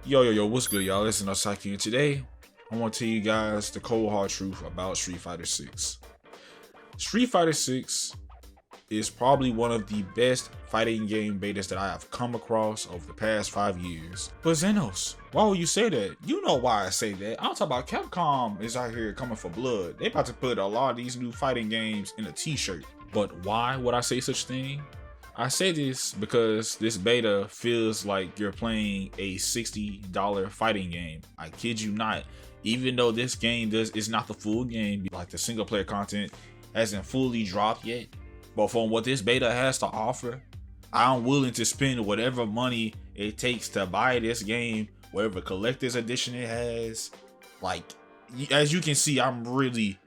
Yo, what's good, y'all? It's ZenosSaki, and today I want to tell you guys the cold hard truth about Street Fighter 6. Street Fighter 6 is probably one of the best fighting game betas that I have come across over the past 5 years. But Zenos, why would you say that? You know why I say that. I'm talking about Capcom is out here coming for blood. They about to put a lot of these new fighting games in a t-shirt. But why would I say such thing? I say this because this beta feels like you're playing a $60 fighting game. I kid you not. Even though this game is not the full game, like the single player content hasn't fully dropped yet. But from what this beta has to offer, I'm willing to spend whatever money it takes to buy this game, whatever collector's edition it has. Like, as you can see, I'm really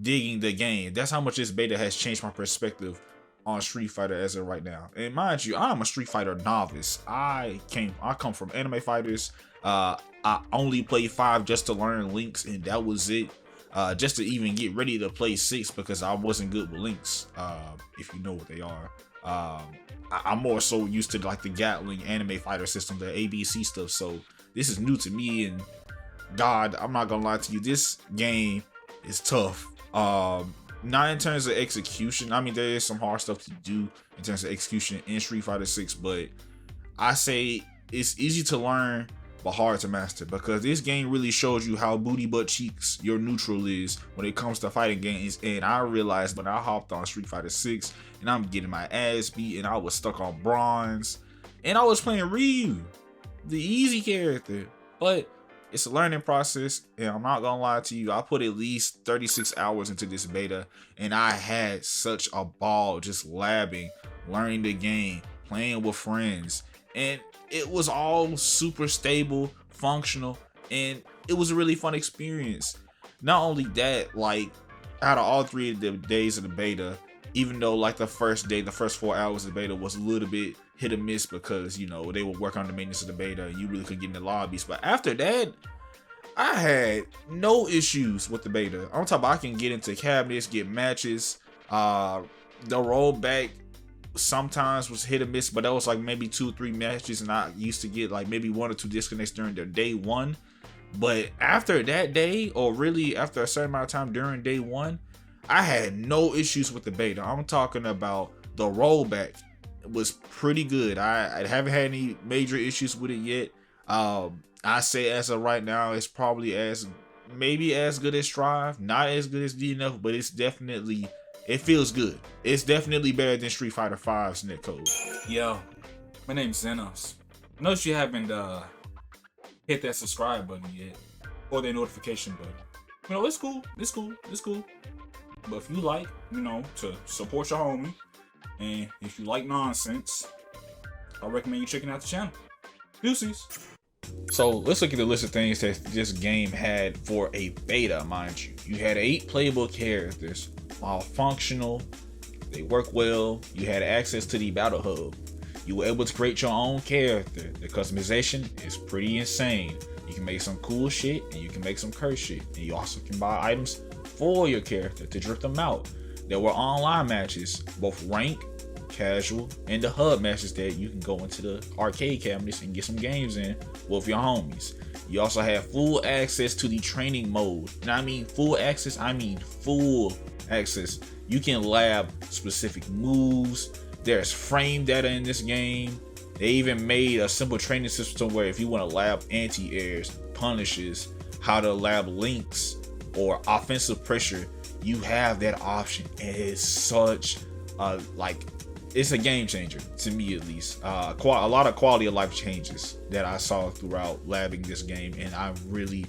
digging the game. That's how much this beta has changed my perspective on Street Fighter as of right now. And mind you, I'm a Street Fighter novice. I come from anime fighters. I only played 5 just to learn links, and that was it. Just to even get ready to play 6 because I wasn't good with links. If you know what they are. I'm more so used to like the Gatling anime fighter system, the ABC stuff. So this is new to me, and God, I'm not gonna lie to you, this game is tough. Not in terms of execution. I mean, there is some hard stuff to do in terms of execution in Street Fighter 6, but I say it's easy to learn but hard to master, because this game really shows you how booty butt cheeks your neutral is when it comes to fighting games. And I realized when I hopped on Street Fighter 6 and I'm getting my ass beat and I was stuck on bronze and I was playing Ryu, the easy character, but it's a learning process, and I'm not gonna lie to you, I put at least 36 hours into this beta, and I had such a ball just labbing, learning the game, playing with friends, and it was all super stable, functional, and it was a really fun experience. Not only that, like, out of all 3 of the days of the beta, even though like the first day, the first 4 hours of the beta was a little bit hit or miss because, you know, they would work on the maintenance of the beta and you really couldn't get in the lobbies. But after that, I had no issues with the beta. I'm talking about I can get into cabinets, get matches. The rollback sometimes was hit or miss, but that was like maybe 2 or 3 matches, and I used to get like maybe 1 or 2 disconnects during the day 1. But after that day, or really after a certain amount of time during day 1, I had no issues with the beta. I'm talking about the rollback was pretty good. I haven't had any major issues with it yet. I say as of right now, it's probably maybe as good as Strive, not as good as DNF, but it's definitely, it feels good. It's definitely better than Street Fighter 5's netcode. Yo, my name's Zenos. I noticed you haven't hit that subscribe button yet, or that notification button. You know, it's cool. But if you like, you know, to support your homie, and if you like nonsense, I recommend you checking out the channel. Deuces. So let's look at the list of things that this game had for a beta, mind you. You had 8 playable characters, all functional, they work well. You had access to the battle hub. You were able to create your own character. The customization is pretty insane. You can make some cool shit and you can make some curse shit. And you also can buy items for your character to drift them out. There were online matches, both rank, casual, and the hub matches that you can go into the arcade cabinets and get some games in with your homies. You also have full access to the training mode. And I mean full access, I mean full access. You can lab specific moves. There's frame data in this game. They even made a simple training system where if you want to lab anti-airs, punishes, how to lab links, or offensive pressure, you have that option. And it's such a, like, it's a game changer to me, at least. A lot of quality of life changes that I saw throughout labbing this game, and I really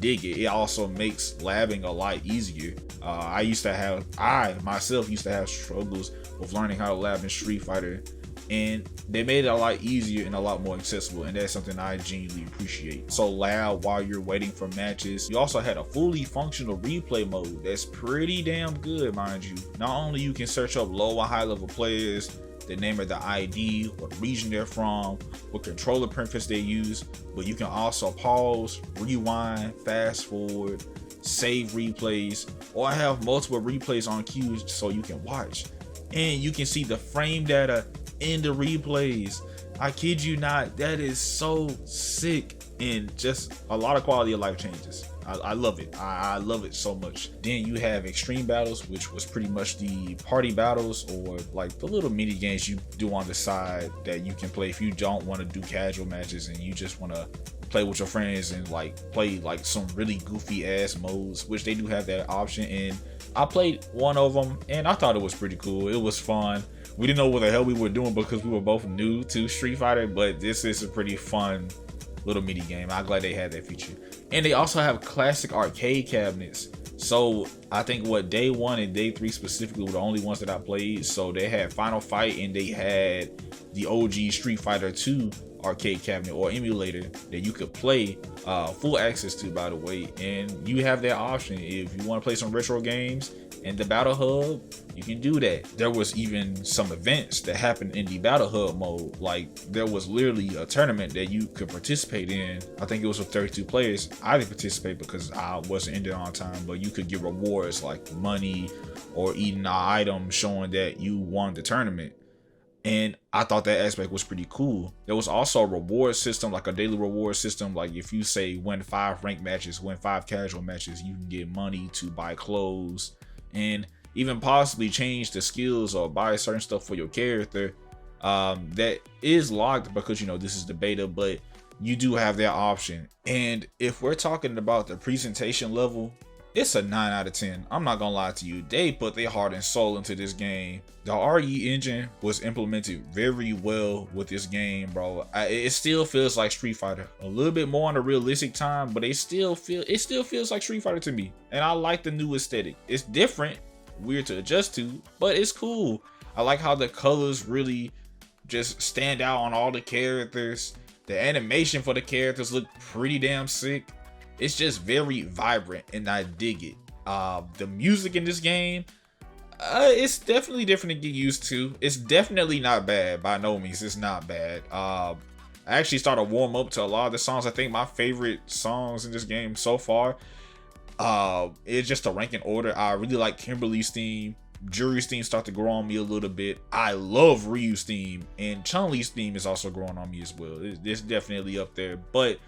dig it. It also makes labbing a lot easier. I myself used to have struggles with learning how to lab in Street Fighter, and they made it a lot easier and a lot more accessible, and that's something I genuinely appreciate. So lab while you're waiting for matches. You also had a fully functional replay mode that's pretty damn good, mind you. Not only you can search up low and high level players, the name of the ID, what region they're from, what controller preference they use, but you can also pause, rewind, fast forward, save replays, or have multiple replays on queue so you can watch. And you can see the frame data in the replays. I kid you not, that is so sick, and just a lot of quality of life changes. I love it. I love it so much. Then you have extreme battles, which was pretty much the party battles, or like the little mini games you do on the side that you can play if you don't want to do casual matches and you just want to play with your friends and like play like some really goofy ass modes, which they do have that option. And I played one of them and I thought it was pretty cool. It was fun. We didn't know what the hell we were doing because we were both new to Street Fighter, but this is a pretty fun little mini game. I'm glad they had that feature. And they also have classic arcade cabinets. So I think what day 1 and day 3 specifically were the only ones that I played. So they had Final Fight and they had the OG Street Fighter 2 arcade cabinet or emulator that you could play, full access to, by the way. And you have that option if you want to play some retro games in the Battle Hub, you can do that. There was even some events that happened in the Battle Hub mode. Like there was literally a tournament that you could participate in. I think it was with 32 players. I didn't participate because I wasn't in there on time, but you could get rewards like money or eating an item showing that you won the tournament. And I thought that aspect was pretty cool. There was also a reward system, like a daily reward system. Like if you say win 5 ranked matches, win 5 casual matches, you can get money to buy clothes and even possibly change the skills or buy certain stuff for your character. That is locked because, you know, this is the beta, but you do have that option. And if we're talking about the presentation level, it's a 9 out of 10. I'm not gonna lie to you. They put their heart and soul into this game. The RE engine was implemented very well with this game, bro. It still feels like Street Fighter. A little bit more on the realistic time, but it still feels like Street Fighter to me. And I like the new aesthetic. It's different, weird to adjust to, but it's cool. I like how the colors really just stand out on all the characters. The animation for the characters look pretty damn sick. It's just very vibrant and I dig it. The music in this game, it's definitely different to get used to. It's definitely not bad. By no means, it's not bad. I actually started warm up to a lot of the songs. I think my favorite songs in this game so far, it's just a ranking order. I really like Kimberly's theme. Juri's theme start to grow on me a little bit. I love Ryu's theme, and Chun Li's theme is also growing on me as well. It's definitely up there, but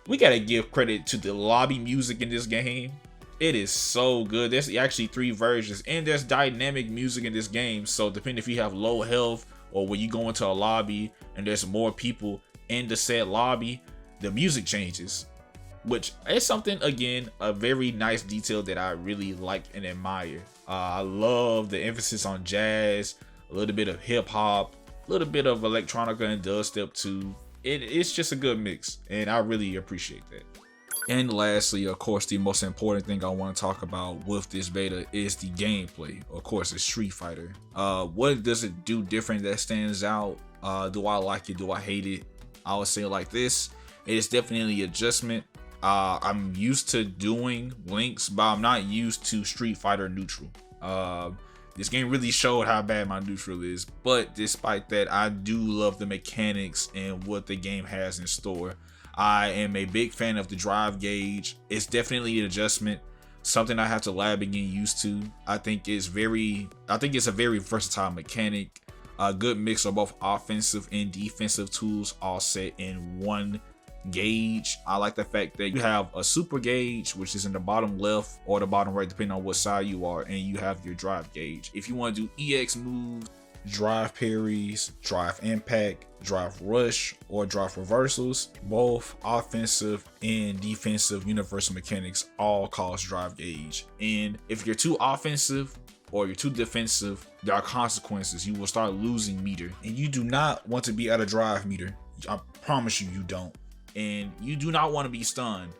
we gotta give credit to the lobby music in this game. It is so good. There's actually 3 versions, and there's dynamic music in this game. So depending if you have low health or when you go into a lobby and there's more people in the said lobby, the music changes, which is something, again, a very nice detail that I really like and admire. I love the emphasis on jazz, a little bit of hip hop, a little bit of electronica and dubstep too. It's just a good mix, and I really appreciate that. And lastly, of course, the most important thing I want to talk about with this beta is the gameplay. Of course, it's Street Fighter. What does it do different that stands out? Do I like it? Do I hate it? I would say like this: it is definitely adjustment. I'm used to doing links, but I'm not used to Street Fighter neutral. This game really showed how bad my neutral is, but despite that, I do love the mechanics and what the game has in store. I am a big fan of the drive gauge. It's definitely an adjustment, something I have to lab and get used to. I think it's a very versatile mechanic. A good mix of both offensive and defensive tools all set in one gauge. I like the fact that you have a super gauge, which is in the bottom left or the bottom right, depending on what side you are, and you have your drive gauge. If you want to do EX moves, drive parries, drive impact, drive rush, or drive reversals, both offensive and defensive universal mechanics all cause drive gauge. And if you're too offensive or you're too defensive, there are consequences. You will start losing meter, and you do not want to be at a drive meter. I promise you don't. And you do not want to be stunned.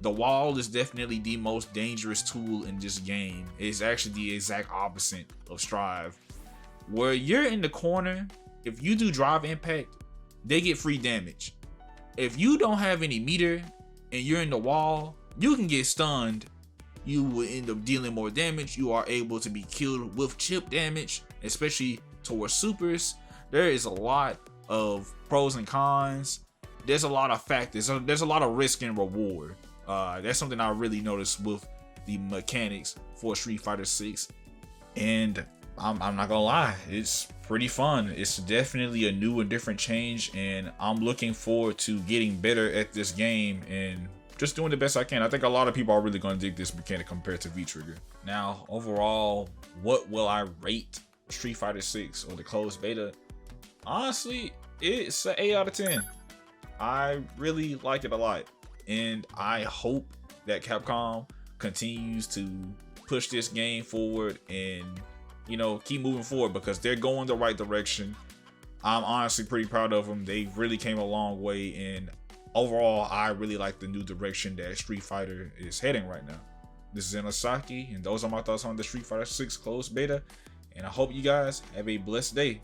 The wall is definitely the most dangerous tool in this game. It's actually the exact opposite of strive. Where you're in the corner, if you do drive impact, they get free damage. If you don't have any meter and you're in the wall, you can get stunned. You will end up dealing more damage. You are able to be killed with chip damage, especially towards supers. There is a lot of pros and cons. There's a lot of factors. There's a lot of risk and reward. That's something I really noticed with the mechanics for Street Fighter 6. And I'm not gonna lie, it's pretty fun. It's definitely a new and different change, and I'm looking forward to getting better at this game and just doing the best I can. I think a lot of people are really going to dig this mechanic compared to V-Trigger. Now, overall, what will I rate Street Fighter 6 or the closed beta? Honestly, it's an 8 out of 10. I really like it a lot, and I hope that Capcom continues to push this game forward and, you know, keep moving forward, because they're going the right direction. I'm honestly pretty proud of them. They really came a long way, and overall, I really like the new direction that Street Fighter is heading right now. This is ZenosSaki, and those are my thoughts on the Street Fighter 6 closed beta, and I hope you guys have a blessed day.